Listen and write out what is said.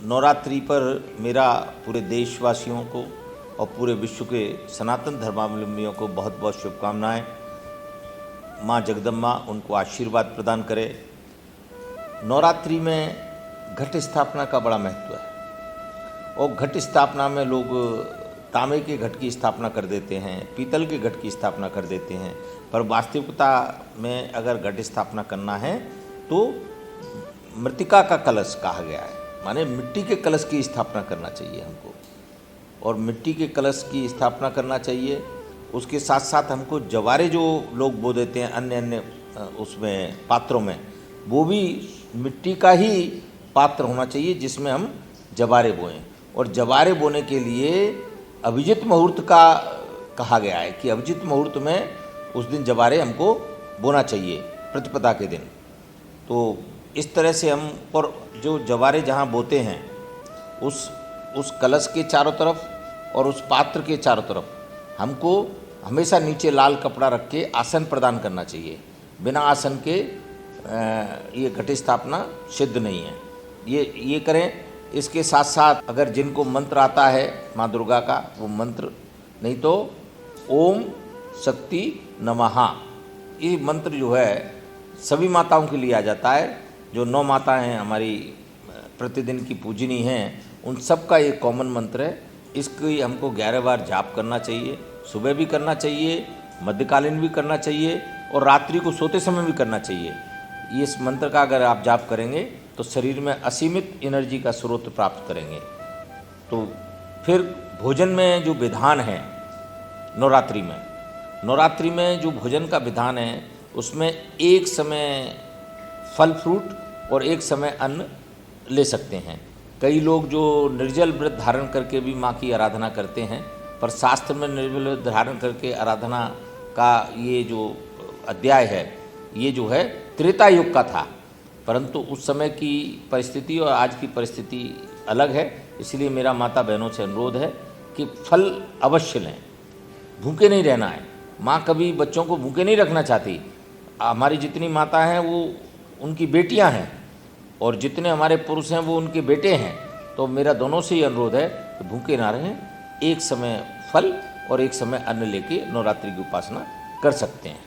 नवरात्रि पर मेरा पूरे देशवासियों को और पूरे विश्व के सनातन धर्मावलंबियों को बहुत बहुत शुभकामनाएं। माँ जगदम्बा उनको आशीर्वाद प्रदान करे। नवरात्रि में घट स्थापना का बड़ा महत्व है और घट स्थापना में लोग तांबे के घट की स्थापना कर देते हैं, पीतल के घट की स्थापना कर देते हैं, पर वास्तविकता में अगर घट स्थापना करना है तो मृतिका का कलश कहा गया है, माने मिट्टी के कलश की स्थापना करना चाहिए हमको, और मिट्टी के कलश की स्थापना करना चाहिए। उसके साथ साथ हमको जवारे जो लोग बो देते हैं अन्य अन्य उसमें पात्रों में, वो भी मिट्टी का ही पात्र होना चाहिए जिसमें हम जवारे बोएं। और जवारे बोने के लिए अभिजित मुहूर्त का कहा गया है कि अभिजित मुहूर्त में उस दिन जवारे हमको बोना चाहिए, प्रतिपदा के दिन। तो इस तरह से हम, और जो जवारे जहाँ बोते हैं उस कलश के चारों तरफ और उस पात्र के चारों तरफ हमको हमेशा नीचे लाल कपड़ा रख के आसन प्रदान करना चाहिए। बिना आसन के ये घट स्थापना सिद्ध नहीं है। ये करें। इसके साथ साथ अगर जिनको मंत्र आता है माँ दुर्गा का, वो मंत्र, नहीं तो ओम शक्ति नमः, ये मंत्र जो है सभी माताओं के लिए आ जाता है। जो 9 माता हैं हमारी प्रतिदिन की पूजनी हैं, उन सब का ये कॉमन मंत्र है। इसकी हमको 11 बार जाप करना चाहिए। सुबह भी करना चाहिए, मध्यकालीन भी करना चाहिए और रात्रि को सोते समय भी करना चाहिए। ये इस मंत्र का अगर आप जाप करेंगे तो शरीर में असीमित एनर्जी का स्रोत प्राप्त करेंगे। तो फिर भोजन में जो विधान है नवरात्रि में जो भोजन का विधान है, उसमें एक समय फल फ्रूट और एक समय अन्न ले सकते हैं। कई लोग जो निर्जल व्रत धारण करके भी माँ की आराधना करते हैं, पर शास्त्र में निर्जल व्रत धारण करके आराधना का ये जो अध्याय है, ये जो है त्रेता युग का था, परंतु उस समय की परिस्थिति और आज की परिस्थिति अलग है। इसलिए मेरा माता बहनों से अनुरोध है कि फल अवश्य लें, भूखे नहीं रहना है। माँ कभी बच्चों को भूखे नहीं रखना चाहती। हमारी जितनी माता हैं वो उनकी बेटियां हैं और जितने हमारे पुरुष हैं वो उनके बेटे हैं। तो मेरा दोनों से ही अनुरोध है कि भूखे ना रहें, एक समय फल और एक समय अन्न लेके नवरात्रि की उपासना कर सकते हैं।